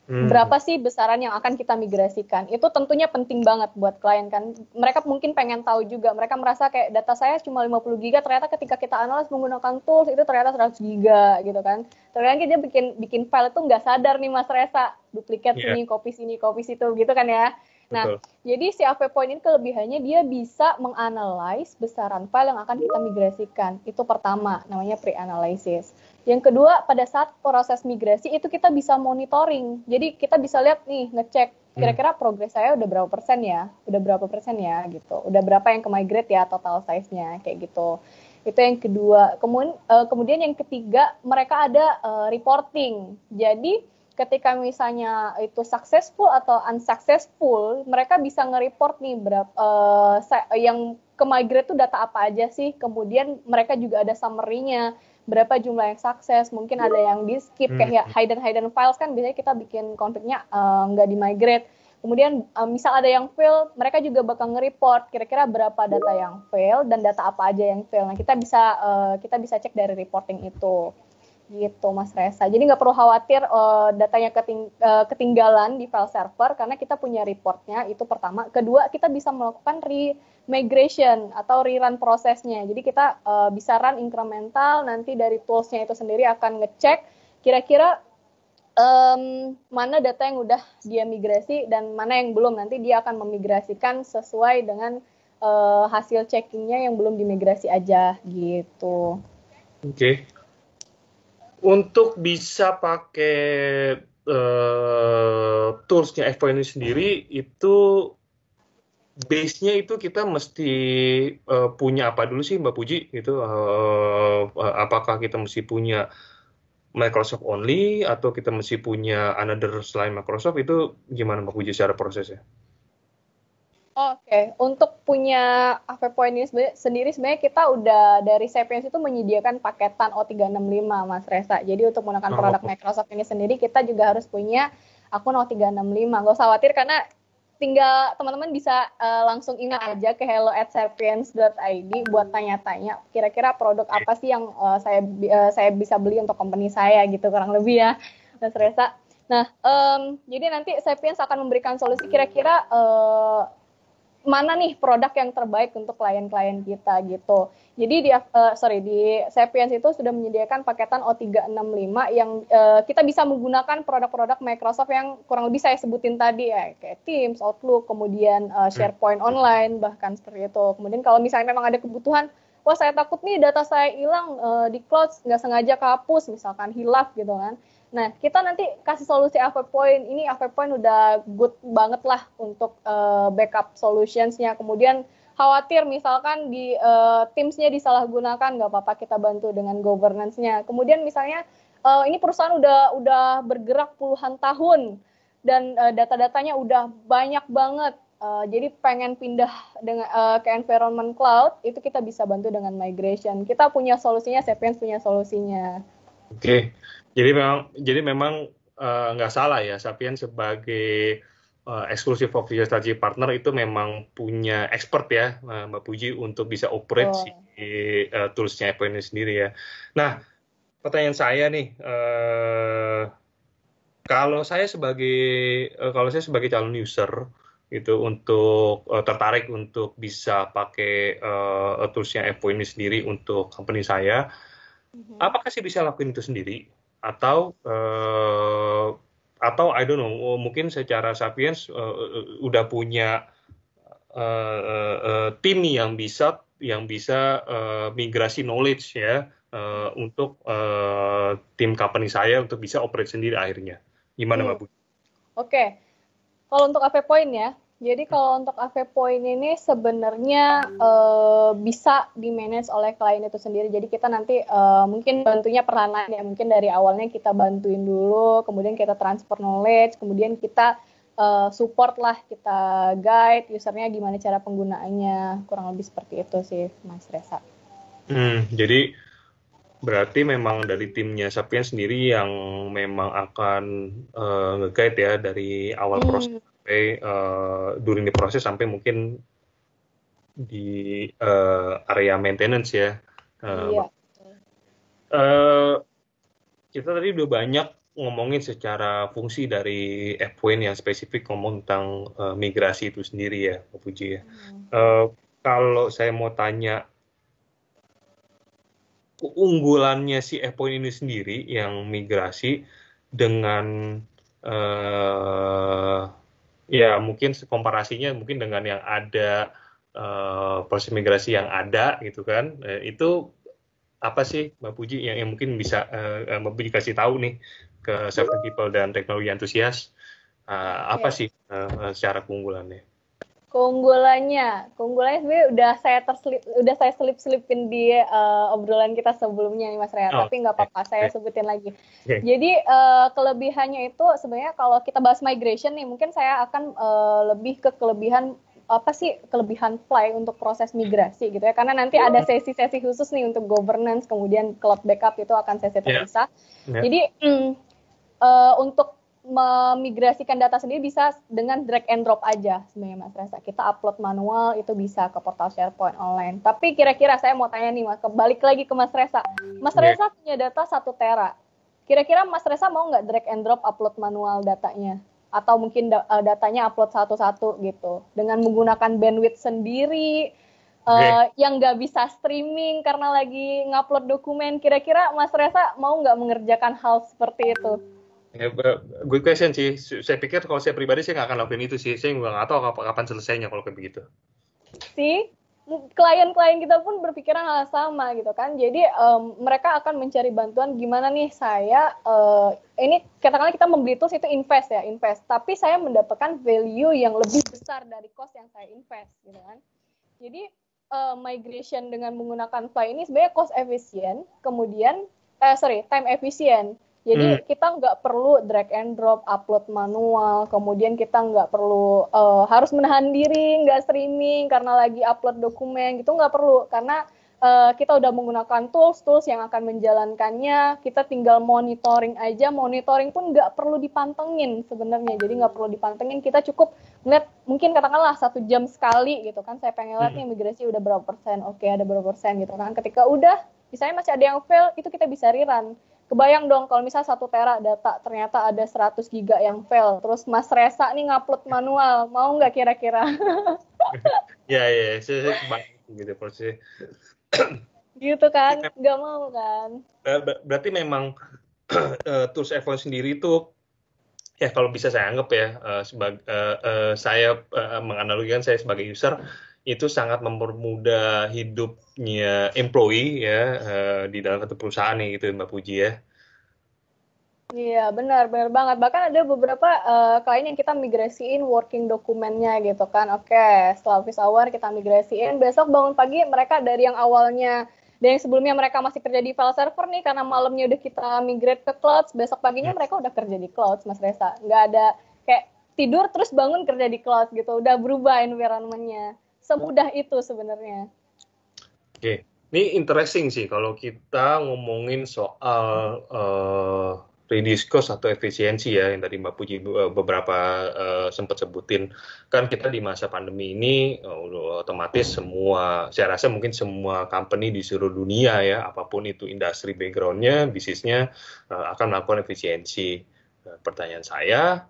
Hmm,
berapa sih besaran yang akan kita migrasikan. Itu tentunya penting banget buat klien kan. Mereka mungkin pengen tahu juga. Mereka merasa kayak data saya cuma 50 giga, ternyata ketika kita analis menggunakan tools itu ternyata 100 giga gitu kan. Ternyata dia bikin file itu nggak sadar nih Mas Resa, duplikat
ya,
sini, copy situ gitu kan ya. Nah,
betul.
jadi si AvePoint ini kelebihannya dia bisa menganalize besaran file yang akan kita migrasikan. Itu pertama, namanya pre-analysis. Yang kedua, pada saat proses migrasi itu kita bisa monitoring. Jadi kita bisa lihat nih, ngecek
Hmm.
kira-kira progres saya udah berapa persen ya, gitu. Udah berapa yang ke migrate ya total size-nya kayak gitu. Itu yang kedua. Kemudian yang ketiga, mereka ada reporting. Jadi ketika misalnya itu successful atau unsuccessful, mereka bisa nge-report nih berapa yang ke migrate itu data apa aja sih. Kemudian mereka juga ada summary-nya, berapa jumlah yang sukses, mungkin ada yang di skip kayak
Hmm.
hidden files kan biasanya kita bikin konfliknya nggak di migrate. Kemudian misal ada yang fail, mereka juga bakal nge-report kira-kira berapa data yang fail dan data apa aja yang fail. Nah kita bisa cek dari reporting itu gitu Mas Reza. Jadi nggak perlu khawatir datanya ketinggalan di file server karena kita punya reportnya itu pertama. Kedua kita bisa melakukan migration atau rerun prosesnya. Jadi kita bisa run incremental, nanti dari toolsnya itu sendiri akan ngecek kira-kira mana data yang udah dia migrasi dan mana yang belum. Nanti dia akan memigrasikan sesuai dengan hasil checkingnya yang belum dimigrasi aja gitu.
Oke. Untuk bisa pakai toolsnya F1 ini sendiri, itu base-nya itu kita mesti punya apa dulu sih, Mbak Puji? Itu apakah kita mesti punya Microsoft only atau kita mesti punya another selain Microsoft? Itu gimana, Mbak Puji, secara prosesnya?
Oke, untuk punya AV-Point ini sendiri sebenarnya kita udah dari Sapiens itu menyediakan paketan O365, Mas Reza. Jadi untuk menggunakan produk Microsoft ini sendiri kita juga harus punya akun O365. Nggak usah khawatir karena tinggal teman-teman bisa langsung email aja ke hello@sapiens.id buat tanya-tanya kira-kira produk apa sih yang saya bisa beli untuk company saya gitu kurang lebih ya, Mas Reza. Nah, jadi nanti Sapiens akan memberikan solusi kira-kira mana nih produk yang terbaik untuk klien-klien kita gitu. Jadi di Sapiens itu sudah menyediakan paketan O365 yang kita bisa menggunakan produk-produk Microsoft yang kurang lebih saya sebutin tadi ya, kayak Teams, Outlook, kemudian SharePoint Online, bahkan seperti itu. Kemudian kalau misalnya memang ada kebutuhan, wah saya takut nih data saya hilang di cloud, nggak sengaja kehapus, misalkan hilaf gitu kan. Nah, kita nanti kasih solusi AV-Point. Ini AV-Point udah good banget lah untuk backup solutions-nya. Kemudian khawatir misalkan di Teams-nya disalahgunakan, nggak apa-apa kita bantu dengan governance-nya. Kemudian misalnya ini perusahaan udah bergerak puluhan tahun dan data-datanya udah banyak banget. Jadi pengen pindah dengan ke environment cloud, itu kita bisa bantu dengan migration. Kita punya solusinya, Sapiens punya solusinya.
Oke, jadi memang nggak salah ya, Sapiens sebagai eksklusif official strategy partner itu memang punya expert ya, Mbak Puji, untuk bisa operate si toolsnya Apple ini sendiri ya. Nah, pertanyaan saya nih, kalau saya sebagai calon user itu untuk tertarik untuk bisa pakai toolsnya Apple ini sendiri untuk company saya. Apakah sih bisa lakuin itu sendiri atau I don't know, mungkin secara Sapiens udah punya tim yang bisa migrasi knowledge ya untuk tim company saya untuk bisa operate sendiri akhirnya. Gimana Mbak Bu?
Oke. Kalau untuk AV-Point ya, jadi kalau untuk AV-Point ini sebenarnya bisa di-manage oleh klien itu sendiri. Jadi kita nanti mungkin bantunya perlahan ya. Mungkin dari awalnya kita bantuin dulu, kemudian kita transfer knowledge, kemudian kita support lah, kita guide usernya gimana cara penggunaannya. Kurang lebih seperti itu sih, Mas Reza.
Jadi berarti memang dari timnya Sapiens sendiri yang memang akan nge-guide ya dari awal proses sampai during the proses sampai mungkin di area maintenance ya.
Iya.
Kita tadi udah banyak ngomongin secara fungsi dari AppPoint yang spesifik ngomong tentang migrasi itu sendiri ya, Pak Puji ya. Kalau saya mau tanya keunggulannya si AppPoint ini sendiri yang migrasi dengan ya mungkin komparasinya mungkin dengan yang ada proses migrasi yang ada gitu kan, itu apa sih Mbak Puji yang mungkin bisa Mbak Puji kasih tahu nih ke Seven People dan teknologi antusias, apa sih secara keunggulannya?
Keunggulannya sebenarnya udah saya selip-selipin di obrolan kita sebelumnya nih Mas Rea, tapi nggak apa-apa saya sebutin lagi. Jadi kelebihannya itu sebenarnya kalau kita bahas migration nih, mungkin saya akan lebih ke kelebihan Fly untuk proses migrasi gitu ya, karena nanti ada sesi-sesi khusus nih untuk governance, kemudian cloud backup itu akan sesi terpisah. Jadi untuk memigrasikan data sendiri bisa dengan drag and drop aja sebenarnya Mas Reza. Kita upload manual itu bisa ke portal SharePoint Online. Tapi kira-kira saya mau tanya nih Mas, balik lagi ke Mas Reza. Mas Reza punya data 1 tera. Kira-kira Mas Reza mau nggak drag and drop upload manual datanya? Atau mungkin datanya upload satu-satu gitu. Dengan menggunakan bandwidth sendiri, yang nggak bisa streaming karena lagi ngupload dokumen. Kira-kira Mas Reza mau nggak mengerjakan hal seperti itu?
Ya, good question sih. Saya pikir kalau saya pribadi saya nggak akan lakuin itu sih. Saya nggak tahu kapan selesainya kalau kayak begitu.
Klien-klien kita pun berpikiran hal sama gitu kan. Jadi mereka akan mencari bantuan gimana nih saya ini katakanlah kita membeli tools itu invest. Tapi saya mendapatkan value yang lebih besar dari cost yang saya invest gitu kan. Jadi migration dengan menggunakan Fly ini sebenarnya cost efisien, kemudian time efisien. Jadi kita nggak perlu drag and drop, upload manual, kemudian kita nggak perlu harus menahan diri, nggak streaming karena lagi upload dokumen, gitu nggak perlu. Karena kita udah menggunakan tools yang akan menjalankannya, kita tinggal monitoring aja, monitoring pun nggak perlu dipantengin sebenarnya, jadi nggak perlu dipantengin, kita cukup ngeliat mungkin katakanlah 1 jam sekali gitu kan, saya pengen lihat nih migrasi udah berapa persen, oke ada berapa persen gitu kan, ketika udah misalnya masih ada yang fail, itu kita bisa rerun. Kebayang dong kalau misalnya 1 tera data ternyata ada 100 giga yang fail, terus Mas Resa nih ngupload manual, mau nggak kira-kira?
Ya, saya kebayang gitu prosesnya.
Gitu kan, nggak mau kan?
Berarti memang tools F1 sendiri itu, ya kalau bisa saya anggap ya, saya menganalogikan saya sebagai user, itu sangat mempermudah hidupnya employee ya di dalam satu perusahaan nih gitu Mbak Puji ya.
Iya, benar banget. Bahkan ada beberapa klien yang kita migrasiin working dokumennya gitu kan. Oke, setelah office hour kita migrasiin. Besok bangun pagi mereka dari yang awalnya, dari yang sebelumnya mereka masih kerja di file server nih, karena malamnya udah kita migrate ke cloud, besok paginya mereka udah kerja di cloud, Mas Reza. Nggak ada kayak tidur terus bangun kerja di cloud gitu. Udah berubah environment-nya. Semudah itu sebenarnya.
Oke, ini interesting sih kalau kita ngomongin soal reduce cost atau efisiensi ya, yang tadi Mbak Puji beberapa sempat sebutin. Kan kita di masa pandemi ini otomatis semua, saya rasa mungkin semua company di seluruh dunia ya, apapun itu industri background-nya, bisnisnya akan melakukan efisiensi. Pertanyaan saya,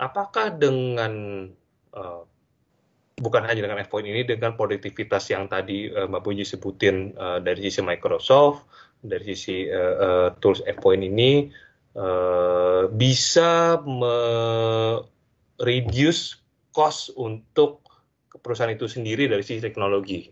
apakah dengan bukan hanya dengan F-Point ini, dengan produktivitas yang tadi Mbak Puji sebutin dari sisi Microsoft, dari sisi tools F-Point ini, bisa reduce cost untuk perusahaan itu sendiri dari sisi teknologi.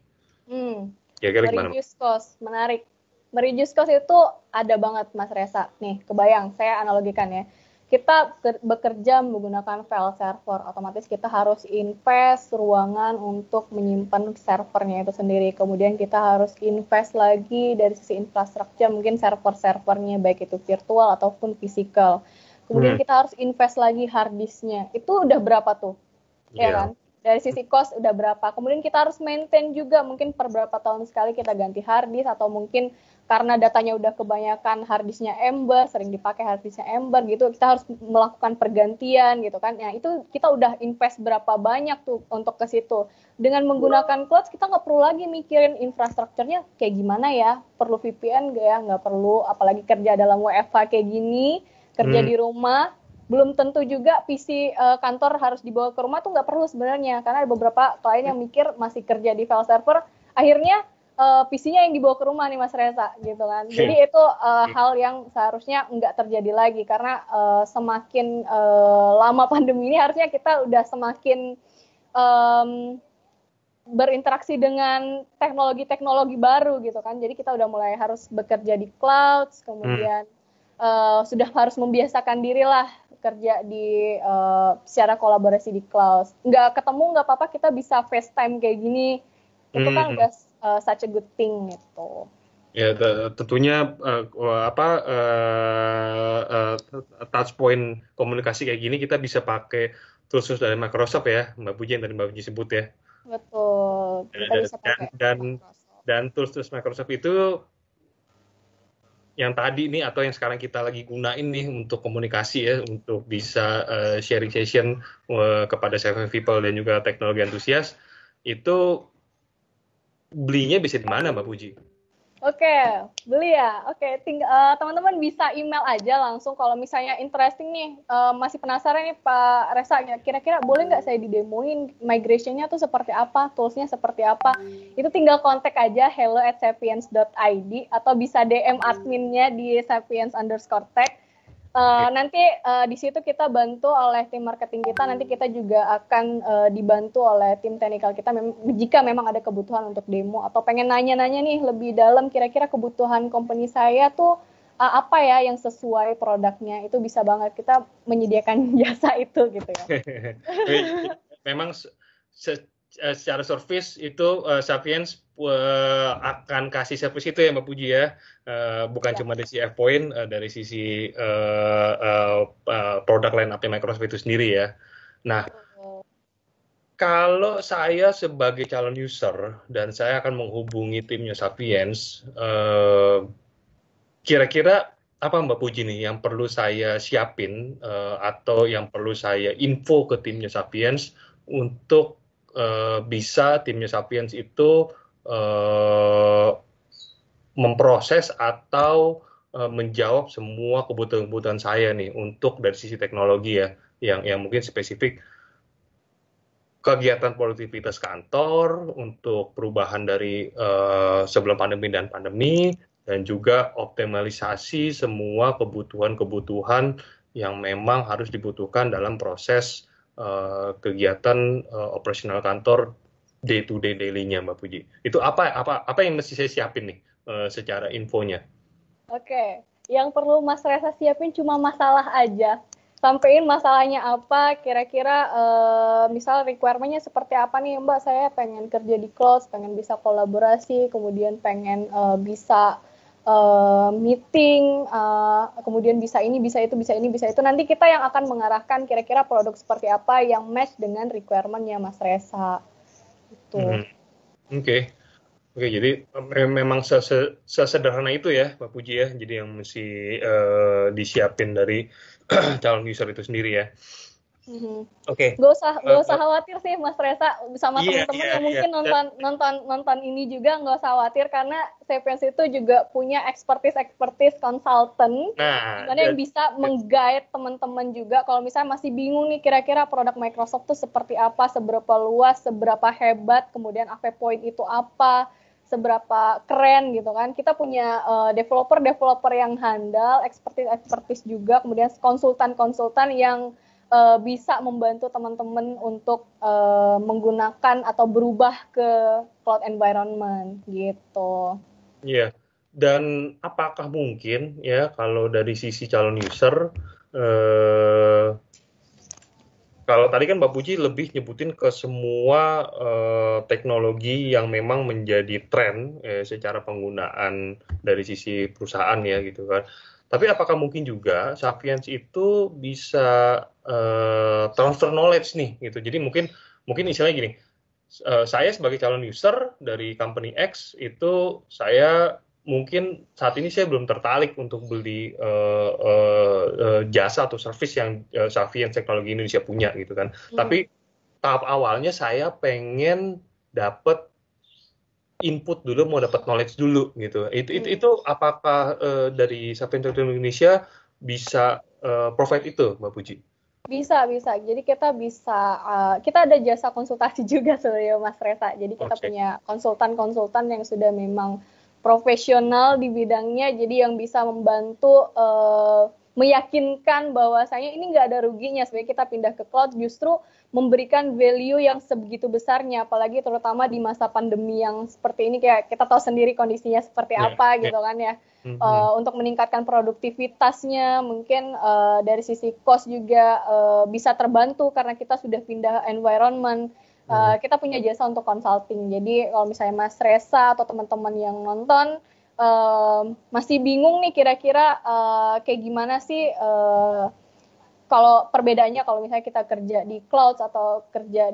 Kira-kira gimana? Reduce cost, menarik. Mereduce cost itu ada banget Mas Reza. Nih, kebayang, saya analogikan ya. Kita bekerja menggunakan file server, otomatis kita harus invest ruangan untuk menyimpan servernya itu sendiri. Kemudian kita harus invest lagi dari sisi infrastruktur, mungkin server-servernya baik itu virtual ataupun fisikal. Kemudian kita harus invest lagi hard disknya. Itu udah berapa tuh? Ya kan? Dari sisi cost udah berapa. Kemudian kita harus maintain juga, mungkin per berapa tahun sekali kita ganti hard disk, atau mungkin karena datanya udah kebanyakan hard disknya Ember, sering dipakai hard disknya Ember gitu, kita harus melakukan pergantian gitu kan. Ya itu kita udah invest berapa banyak tuh untuk ke situ. Dengan menggunakan cloud kita nggak perlu lagi mikirin infrastrukturnya kayak gimana ya, perlu VPN nggak ya, nggak perlu, apalagi kerja dalam WFH kayak gini, kerja di rumah. Belum tentu juga PC kantor harus dibawa ke rumah, tuh nggak perlu sebenarnya, karena ada beberapa klien yang mikir masih kerja di file server, akhirnya PC-nya yang dibawa ke rumah nih Mas Reza gitu kan. Jadi itu hal yang seharusnya nggak terjadi lagi, karena semakin lama pandemi ini harusnya kita udah semakin berinteraksi dengan teknologi-teknologi baru gitu kan. Jadi kita udah mulai harus bekerja di cloud, kemudian sudah harus membiasakan diri lah kerja di secara kolaborasi di cloud. Nggak ketemu nggak apa-apa, kita bisa FaceTime kayak gini. Itu kan udah such a good thing gitu.
Ya tentunya touch point komunikasi kayak gini kita bisa pakai tools dari Microsoft ya, Mbak Puji, yang tadi Mbak Puji sebut ya.
Betul. Kita bisa pakai
dan tools Microsoft itu yang tadi nih atau yang sekarang kita lagi gunain nih untuk komunikasi ya, untuk bisa sharing session kepada seven people dan juga teknologi antusias, itu belinya bisa di mana Mbak Puji?
Oke, beli ya. Oke, teman-teman bisa email aja langsung kalau misalnya interesting nih, masih penasaran nih Pak Resa, kira-kira boleh nggak saya didemoin migration-nya tuh seperti apa, tools-nya seperti apa. Itu tinggal kontak aja hello@sapiens.id atau bisa DM adminnya di sapiens_tech. Nanti di situ kita bantu oleh tim marketing kita, nanti kita juga akan dibantu oleh tim teknikal kita jika memang ada kebutuhan untuk demo atau pengen nanya-nanya nih lebih dalam, kira-kira kebutuhan company saya tuh apa ya yang sesuai produknya, itu bisa banget kita menyediakan jasa itu gitu ya.
Memang secara service itu Sapiens akan kasih service itu ya Mbak Puji ya, bukan cuma dari sisi F-Point, dari sisi produk line up Microsoft itu sendiri ya. Nah, kalau saya sebagai calon user dan saya akan menghubungi timnya Sapiens, kira-kira apa Mbak Puji nih yang perlu saya siapin atau yang perlu saya info ke timnya Sapiens untuk bisa timnya Sapiens itu memproses atau menjawab semua kebutuhan-kebutuhan saya nih untuk dari sisi teknologi ya, yang mungkin spesifik kegiatan produktivitas kantor untuk perubahan dari sebelum pandemi dan pandemi, dan juga optimalisasi semua kebutuhan-kebutuhan yang memang harus dibutuhkan dalam proses kegiatan operasional kantor day to day daily-nya Mbak Puji. Itu apa yang mesti saya siapin nih secara infonya?
Oke, yang perlu Mas Reza siapin cuma masalah aja. Sampein masalahnya apa, kira-kira misal requirement-nya seperti apa nih Mbak, saya pengen kerja di cloud, pengen bisa kolaborasi, kemudian pengen bisa meeting, kemudian bisa ini, bisa itu, bisa ini, bisa itu. Nanti kita yang akan mengarahkan kira-kira produk seperti apa yang match dengan requirement-nya Mas Reza. Gitu.
Oke. Oke, jadi memang sesederhana itu ya, Pak Puji ya. Jadi yang mesti disiapin dari calon user itu sendiri ya. Oke.
Gak usah khawatir sih Mas Reza, sama teman-teman yang mungkin nonton ini juga nggak usah khawatir, karena Sapiens itu juga punya expertise consultant, dimana yang bisa meng-guide teman-teman juga kalau misalnya masih bingung nih kira-kira produk Microsoft tuh seperti apa, seberapa luas, seberapa hebat, kemudian Point itu apa, seberapa keren gitu kan. Kita punya developer yang handal, expertise juga, kemudian konsultan yang bisa membantu teman-teman untuk menggunakan atau berubah ke cloud environment gitu.
Iya. Dan apakah mungkin ya kalau dari sisi calon user, kalau tadi kan Mbak Puji lebih nyebutin ke semua teknologi yang memang menjadi tren secara penggunaan dari sisi perusahaan ya gitu kan. Tapi apakah mungkin juga Sapiens itu bisa transfer knowledge nih gitu. Jadi mungkin istilahnya gini, saya sebagai calon user dari company X itu saya mungkin saat ini saya belum tertarik untuk beli jasa atau service yang Sapiens Teknologi Indonesia punya gitu kan. Tapi tahap awalnya saya pengen dapat input dulu, mau dapat knowledge dulu gitu. Itu apakah dari Sapiens Teknologi Indonesia bisa provide itu, Mbak Puji?
Bisa. Jadi kita kita ada jasa konsultasi juga sebenarnya Mas Reza. Jadi kita punya konsultan yang sudah memang profesional di bidangnya, jadi yang bisa membantu meyakinkan bahwasanya ini nggak ada ruginya sebenarnya kita pindah ke cloud, justru memberikan value yang sebegitu besarnya, apalagi terutama di masa pandemi yang seperti ini, kayak kita tahu sendiri kondisinya seperti apa gitu kan ya. Untuk meningkatkan produktivitasnya, mungkin dari sisi cost juga bisa terbantu karena kita sudah pindah environment. Kita punya jasa untuk consulting. Jadi kalau misalnya Mas Reza atau teman-teman yang nonton masih bingung nih kira-kira kayak gimana sih kalau perbedaannya kalau misalnya kita kerja di cloud atau kerja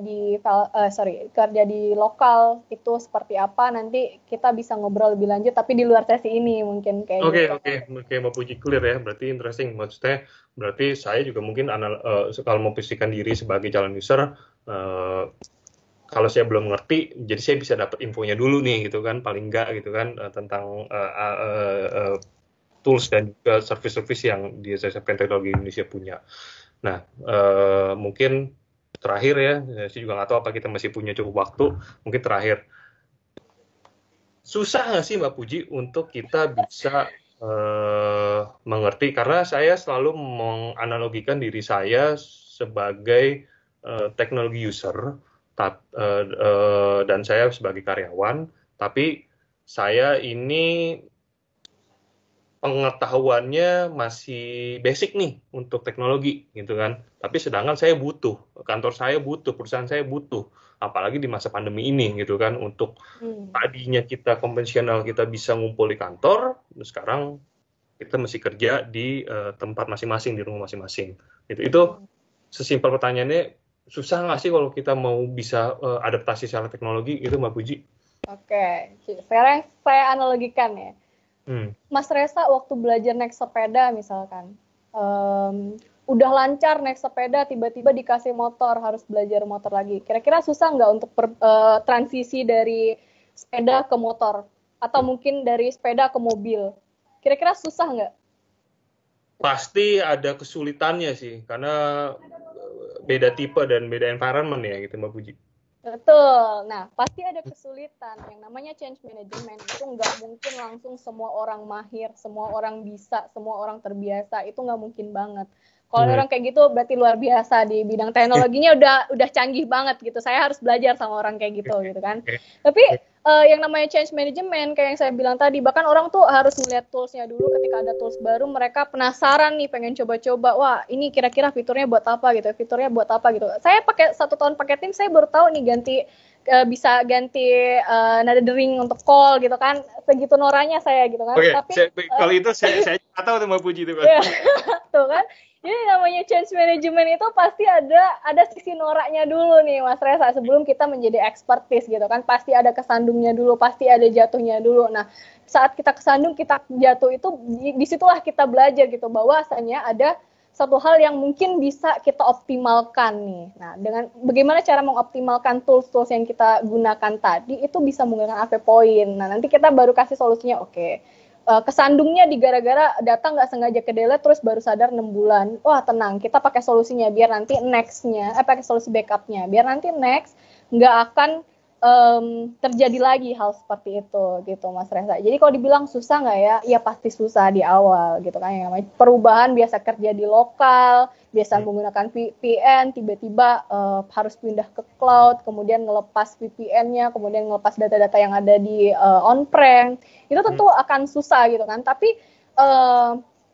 di lokal itu seperti apa, nanti kita bisa ngobrol lebih lanjut tapi di luar sesi ini mungkin kayak gitu.
Oke, Mbak Puji, clear ya, berarti interesting. Maksudnya berarti saya juga mungkin kalau mau posisikan diri sebagai calon user, kalau saya belum ngerti, jadi saya bisa dapat infonya dulu nih gitu kan, paling enggak gitu kan, tentang tools dan juga service-service yang di Sapiens Teknologi Indonesia punya. Nah, mungkin terakhir ya, saya juga nggak tahu apa kita masih punya cukup waktu, mungkin terakhir. Susah nggak sih Mbak Puji untuk kita bisa mengerti, karena saya selalu menganalogikan diri saya sebagai teknologi user, dan saya sebagai karyawan, tapi saya ini pengetahuannya masih basic nih untuk teknologi gitu kan. Tapi sedangkan saya butuh, kantor saya butuh, perusahaan saya butuh, apalagi di masa pandemi ini gitu kan. Untuk tadinya kita konvensional kita bisa ngumpul di kantor, sekarang kita mesti kerja di tempat masing-masing, di rumah masing-masing. Itu sesimpel pertanyaannya, susah nggak sih kalau kita mau bisa adaptasi secara teknologi itu Mbak Puji?
Oke, sekarang saya analogikan ya. Mas Resa waktu belajar naik sepeda misalkan, udah lancar naik sepeda, tiba-tiba dikasih motor, harus belajar motor lagi. Kira-kira susah nggak untuk transisi dari sepeda ke motor? Atau mungkin dari sepeda ke mobil? Kira-kira susah nggak?
Pasti ada kesulitannya sih, karena beda tipe dan beda environment ya gitu Mbak Puji.
Betul. Nah, pasti ada kesulitan. Yang namanya change management itu nggak mungkin langsung semua orang mahir, semua orang bisa, semua orang terbiasa. Itu nggak mungkin banget. Kalau orang kayak gitu berarti luar biasa di bidang teknologinya udah canggih banget gitu. Saya harus belajar sama orang kayak gitu kan. Tapi yang namanya change management kayak yang saya bilang tadi, bahkan orang tuh harus melihat toolsnya dulu. Ketika ada tools baru, mereka penasaran nih, pengen coba-coba. Wah, ini kira-kira fiturnya buat apa gitu? Fiturnya buat apa gitu? Saya pakai 1 tahun pakai Teams, saya baru tahu nih bisa ganti nada dering untuk call gitu kan. Segitu noranya saya gitu kan.
Tapi kalau itu saya tahu tuh Mbak Puji itu kan.
Tuh kan. Jadi namanya change management itu pasti ada sisi noraknya dulu nih Mas Resa, sebelum kita menjadi expertise gitu kan. Pasti ada kesandungnya dulu, pasti ada jatuhnya dulu. Nah, saat kita kesandung, kita jatuh itu disitulah kita belajar gitu bahwasanya ada satu hal yang mungkin bisa kita optimalkan nih. Nah, dengan bagaimana cara mengoptimalkan tools-tools yang kita gunakan tadi itu bisa menggunakan AP Point. Nah, nanti kita baru kasih solusinya. Oke. Kesandungnya di gara-gara data nggak sengaja ke delete terus baru sadar 6 bulan. Wah, tenang, kita pakai solusinya biar nanti next-nya, pakai solusi backup-nya biar nanti next nggak akan terjadi lagi hal seperti itu gitu Mas Reza. Jadi kalau dibilang susah nggak ya? Ya pasti susah di awal gitu kan. Yang perubahan biasa kerja di lokal, biasa menggunakan VPN, tiba-tiba harus pindah ke cloud, kemudian ngelepas VPN-nya, kemudian ngelepas data-data yang ada di on-prem. Itu tentu akan susah gitu kan. Tapi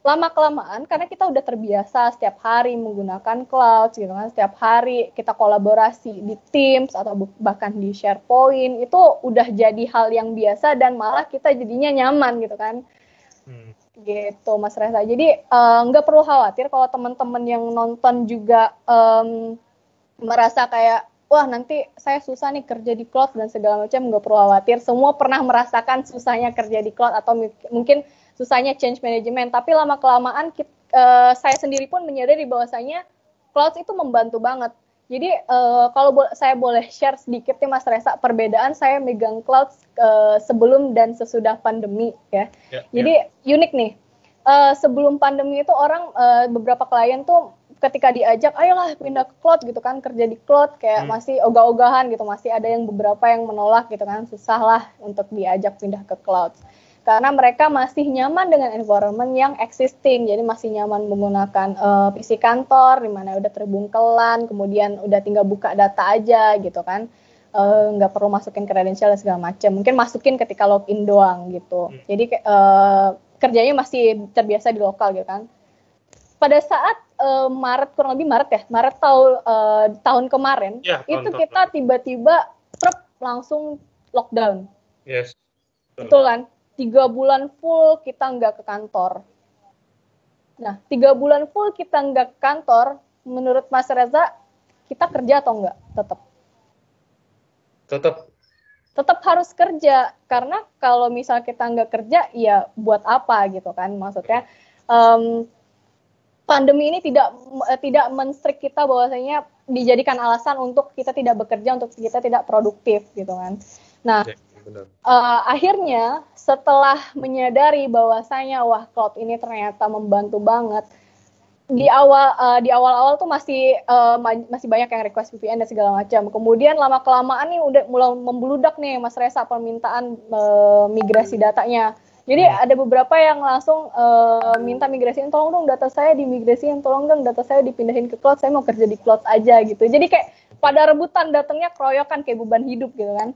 lama-kelamaan karena kita udah terbiasa setiap hari menggunakan cloud gitu kan, setiap hari kita kolaborasi di Teams atau bahkan di SharePoint, itu udah jadi hal yang biasa dan malah kita jadinya nyaman gitu kan. Gitu Mas Reza. Jadi nggak perlu khawatir kalau teman-teman yang nonton juga merasa kayak wah nanti saya susah nih kerja di cloud dan segala macam. Nggak perlu khawatir, semua pernah merasakan susahnya kerja di cloud atau mungkin susahnya change management, tapi lama-kelamaan saya sendiri pun menyadari bahwasanya cloud itu membantu banget. Jadi kalau saya boleh share sedikit nih Mas Reza, perbedaan saya megang cloud sebelum dan sesudah pandemi ya. Jadi unik nih, sebelum pandemi itu orang beberapa klien tuh ketika diajak, ayolah pindah ke cloud gitu kan, kerja di cloud kayak masih ogah-ogahan gitu, masih ada yang beberapa yang menolak gitu kan, susah lah untuk diajak pindah ke cloud. Karena mereka masih nyaman dengan environment yang existing, jadi masih nyaman menggunakan PC kantor, di mana udah terbungkelan, kemudian udah tinggal buka data aja gitu kan, nggak perlu masukin credential dan segala macam, mungkin masukin ketika login doang gitu. Jadi kerjanya masih terbiasa di lokal gitu kan. Pada saat kurang lebih Maret tahun kemarin, itu kita tiba-tiba langsung lockdown.
Yes.
Betul kan? 3 bulan full kita nggak ke kantor. Nah, 3 bulan full kita nggak ke kantor, menurut Mas Reza, kita kerja atau nggak? Tetap harus kerja, karena kalau misal kita nggak kerja, ya buat apa gitu kan? Maksudnya, pandemi ini tidak men-strict kita bahwasanya dijadikan alasan untuk kita tidak bekerja, untuk kita tidak produktif gitu kan. Nah, akhirnya setelah menyadari bahwasanya wah cloud ini ternyata membantu banget, di awal-awal tuh masih banyak yang request VPN dan segala macam. Kemudian lama kelamaan nih udah mulai membludak nih Mas Reza permintaan migrasi datanya. Jadi ada beberapa yang langsung minta migrasiin, tolong dong data saya dimigrasiin, tolong dong data saya dipindahin ke cloud, saya mau kerja di cloud aja gitu. Jadi kayak pada rebutan datangnya keroyokan kayak beban hidup gitu kan.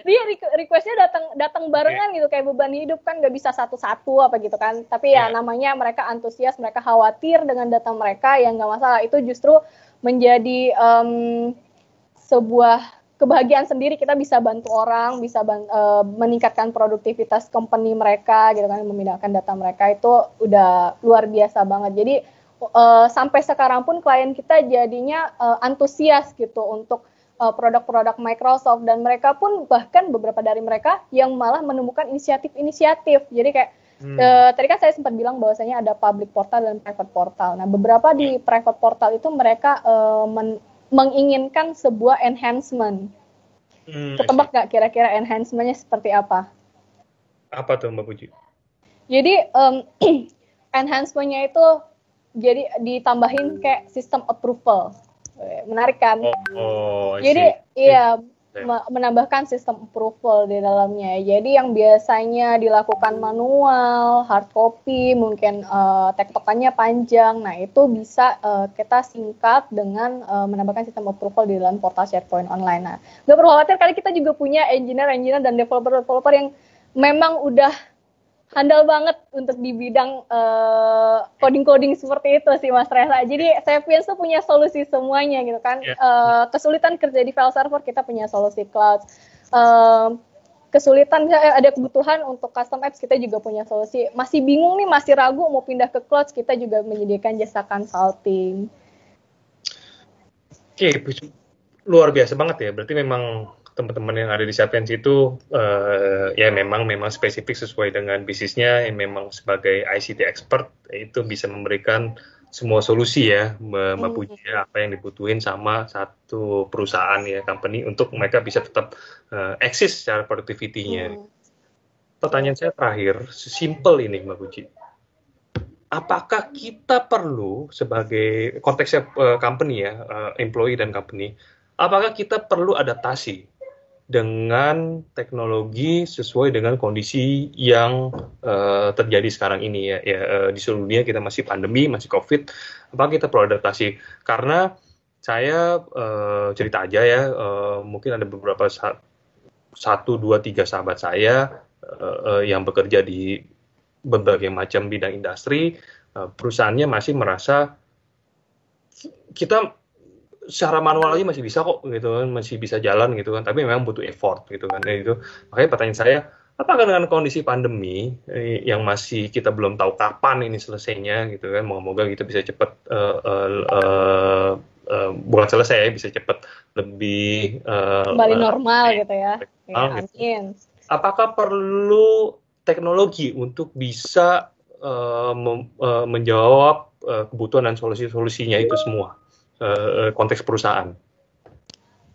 Dia requestnya datang barengan gitu, kayak beban hidup kan nggak bisa satu-satu apa gitu kan. Tapi ya namanya mereka antusias, mereka khawatir dengan data mereka, yang nggak masalah. Itu justru menjadi sebuah kebahagiaan sendiri, kita bisa bantu orang, bisa meningkatkan produktivitas company mereka gitu kan, memindahkan data mereka, itu udah luar biasa banget. Jadi sampai sekarang pun klien kita jadinya antusias gitu untuk produk-produk Microsoft, dan mereka pun bahkan beberapa dari mereka yang malah menemukan inisiatif-inisiatif. Jadi kayak tadi kan saya sempat bilang bahwasanya ada public portal dan private portal. Nah, beberapa di private portal itu mereka menginginkan sebuah enhancement. Ketebak nggak kira-kira enhancementnya seperti apa?
Apa tuh Mbak Puji?
Jadi enhancementnya itu jadi ditambahin kayak sistem approval. Menarik kan? Jadi iya, menambahkan sistem approval di dalamnya. Jadi yang biasanya dilakukan manual, hard copy, mungkin tektokannya panjang. Nah, itu bisa kita singkat dengan menambahkan sistem approval di dalam portal SharePoint Online. Nah, nggak perlu khawatir, kali kita juga punya engineer dan developer yang memang udah handal banget untuk di bidang coding seperti itu sih Mas Reza. Jadi Sapiens tuh punya solusi semuanya gitu kan. Kesulitan kerja di file server, kita punya solusi cloud. Kesulitan ada kebutuhan untuk custom apps, kita juga punya solusi. Masih bingung nih, masih ragu mau pindah ke cloud, kita juga menyediakan jasa consulting.
Oke, luar biasa banget ya. Berarti memang teman-teman yang ada di Sapiens itu ya memang spesifik sesuai dengan bisnisnya, yang memang sebagai ICT expert itu bisa memberikan semua solusi ya, Mbak Puji, apa yang dibutuhin sama satu perusahaan ya, company, untuk mereka bisa tetap eksis secara productivity-nya. Pertanyaan saya terakhir, simple ini Mbak Puji. Apakah kita perlu sebagai konteksnya company ya, employee dan company, apakah kita perlu adaptasi dengan teknologi sesuai dengan kondisi yang terjadi sekarang ini ya, di seluruh dunia kita masih pandemi, masih COVID, apakah kita perlu adaptasi? Karena saya cerita aja ya, mungkin ada beberapa 1, 2, 3 sahabat saya yang bekerja di berbagai macam bidang industri, perusahaannya masih merasa kita secara manual aja masih bisa kok gitu kan, masih bisa jalan gitu kan, tapi memang butuh effort gitu kan. Itu makanya pertanyaan saya, apakah dengan kondisi pandemi yang masih kita belum tahu kapan ini selesainya gitu kan, moga-moga kita bisa cepat bukan selesai ya, bisa cepat lebih
kembali normal gitu ya. Amin.
Apakah perlu teknologi untuk bisa menjawab kebutuhan dan solusi-solusinya itu semua? Konteks perusahaan.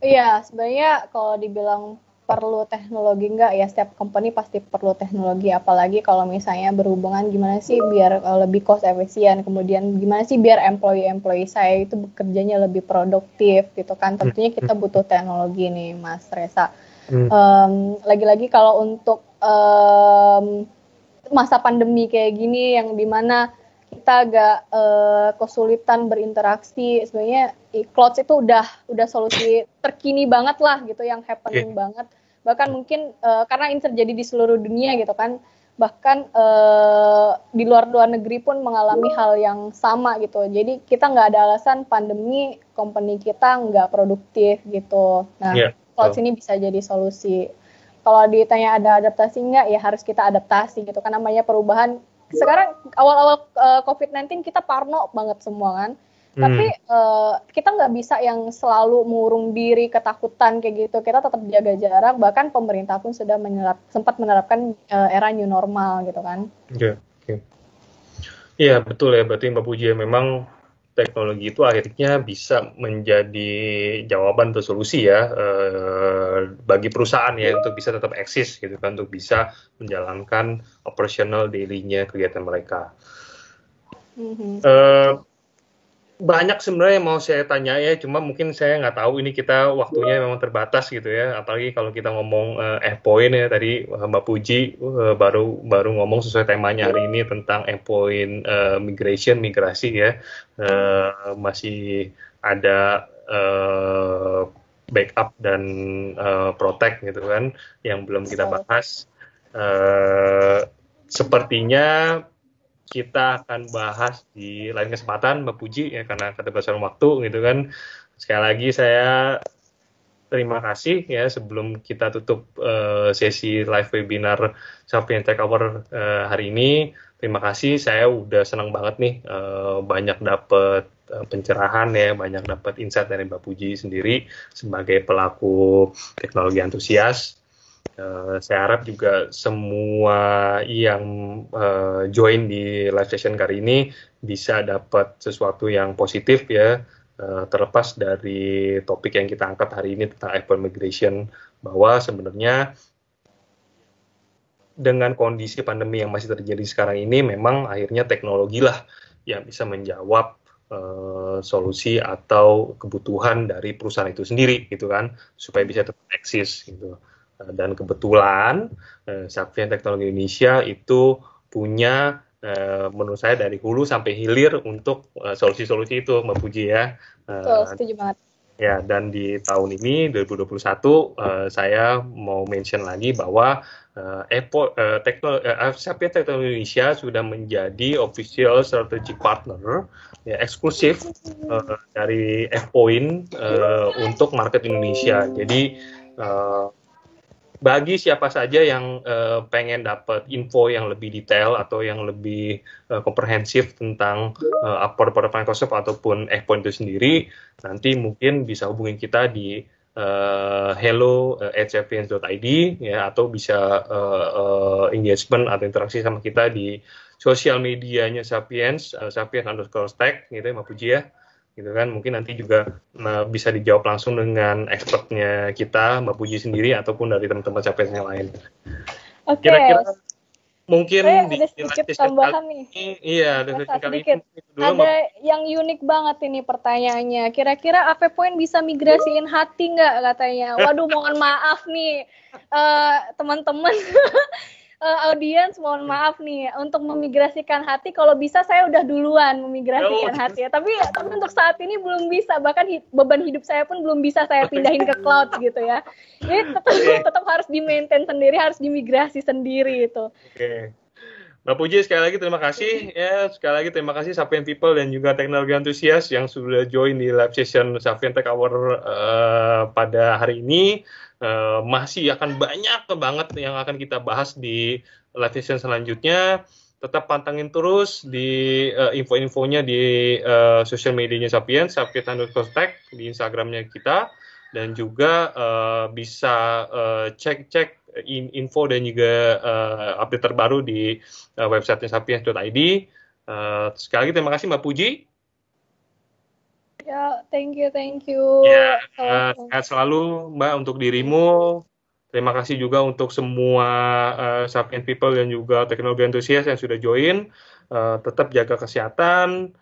Iya, sebenarnya kalau dibilang perlu teknologi enggak ya, setiap company pasti perlu teknologi, apalagi kalau misalnya berhubungan gimana sih biar lebih cost efisien, kemudian gimana sih biar employee saya itu bekerjanya lebih produktif gitu kan. Tentunya kita butuh teknologi nih Mas Reza. Lagi-lagi kalau untuk masa pandemi kayak gini yang dimana kita agak kesulitan berinteraksi, sebenarnya cloud itu udah solusi terkini banget lah gitu, yang happening banget. Bahkan mungkin karena ini terjadi di seluruh dunia gitu kan, bahkan di luar negeri pun mengalami hal yang sama gitu. Jadi kita nggak ada alasan pandemi company kita nggak produktif gitu. Nah, cloud ini bisa jadi solusi. Kalau ditanya ada adaptasi nggak, ya harus kita adaptasi gitu kan, namanya perubahan. Sekarang awal-awal COVID-19 kita parno banget semua kan, tapi kita nggak bisa yang selalu mengurung diri, ketakutan kayak gitu. Kita tetap jaga jarak, bahkan pemerintah pun sudah sempat menerapkan era new normal gitu kan.
Iya betul ya, berarti Mbak Puji, memang teknologi itu akhirnya bisa menjadi jawaban atau solusi ya bagi perusahaan ya, untuk bisa tetap eksis gitu kan, untuk bisa menjalankan operational daily-nya kegiatan mereka. Banyak sebenarnya yang mau saya tanya ya, cuma mungkin saya nggak tahu, ini kita waktunya memang terbatas gitu ya, apalagi kalau kita ngomong endpoint ya, tadi Mbak Puji baru ngomong sesuai temanya hari ini tentang endpoint migrasi ya, masih ada backup dan protect gitu kan, yang belum kita bahas. Sepertinya kita akan bahas di lain kesempatan, Mbak Puji, ya, karena keterbatasan waktu gitu kan. Sekali lagi saya terima kasih ya sebelum kita tutup sesi live webinar Sapiens Tech Hour hari ini. Terima kasih, saya udah senang banget nih banyak dapat pencerahan ya, banyak dapat insight dari Mbak Puji sendiri sebagai pelaku teknologi antusias. Saya harap juga semua yang join di live session kali ini bisa dapat sesuatu yang positif ya, terlepas dari topik yang kita angkat hari ini tentang F1 migration, bahwa sebenarnya dengan kondisi pandemi yang masih terjadi sekarang ini, memang akhirnya teknologi lah yang bisa menjawab solusi atau kebutuhan dari perusahaan itu sendiri gitu kan, supaya bisa tetap eksis gitu. Dan kebetulan Sapiens Teknologi Indonesia itu punya menurut saya dari hulu sampai hilir untuk solusi-solusi itu, Mbak Puji ya.
Setuju banget.
Ya, dan di tahun ini 2021 saya mau mention lagi bahwa Sapiens Teknologi Indonesia sudah menjadi official strategic partner ya, eksklusif dari F-Point untuk market Indonesia. Jadi bagi siapa saja yang pengen dapat info yang lebih detail atau yang lebih komprehensif tentang produk Microsoft ataupun F-Point itu sendiri, nanti mungkin bisa hubungin kita di hello@sapiens.id ya, atau bisa engagement atau interaksi sama kita di sosial medianya Sapiens, Sapiens_tech gitu ya, Mbak Puji ya. Gitu kan, mungkin nanti juga bisa dijawab langsung dengan expertnya kita, Mbak Puji sendiri, ataupun dari teman-teman Sapiens yang lain.
Oke.
Kira-kira mungkin
saya
di
ada sedikit tambahan nih.
Iya, ada
sedikit. Ada yang unik banget ini pertanyaannya. Kira-kira F-Point bisa migrasiin hati nggak katanya? Waduh, mohon maaf nih teman-teman. Audiens, mohon maaf nih, untuk memigrasikan hati, kalau bisa saya udah duluan memigrasikan hati ya. Tapi untuk saat ini belum bisa, bahkan beban hidup saya pun belum bisa saya pindahin ke cloud gitu ya. Jadi tetap harus di-maintain sendiri, harus dimigrasi sendiri itu.
Oke. Mbak Puji, sekali lagi terima kasih ya, sekali lagi terima kasih Sapiens People dan juga teknologi antusias yang sudah join di live session Sapiens Tech Hour pada hari ini. Masih akan banyak banget yang akan kita bahas di live session selanjutnya. Tetap pantengin terus di info-infonya di sosial medianya Sapiens, Sapiens_tech di Instagramnya kita, dan juga bisa cek info dan juga update terbaru di website sapiens.id. Sekali lagi terima kasih Mbak Puji.
Ya, thank you.
Ya, sehat selalu Mbak untuk dirimu. Terima kasih juga untuk semua Sapiens People dan juga teknologi antusias yang sudah join. Tetap jaga kesehatan,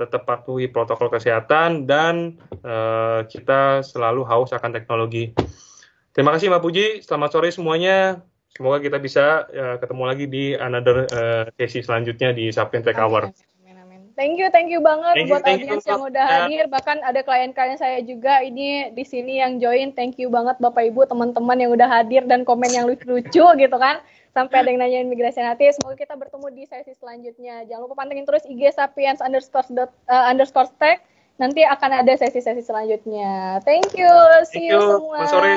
tetap patuhi protokol kesehatan, dan kita selalu haus akan teknologi. Terima kasih Mbak Puji, selamat sore semuanya. Semoga kita bisa ketemu lagi di another sesi selanjutnya di Sapiens Tech Hour.
Thank you banget buat audiens yang udah hadir. Bahkan ada klien-klien saya juga ini di sini yang join. Thank you banget Bapak Ibu, teman-teman yang udah hadir dan komen yang lucu-lucu gitu kan. Sampai ada yang nanyain migrasi hati. Semoga kita bertemu di sesi selanjutnya. Jangan lupa pantengin terus IG Sapiens_tech. Nanti akan ada sesi-sesi selanjutnya. Thank you. See you semua.
Sore.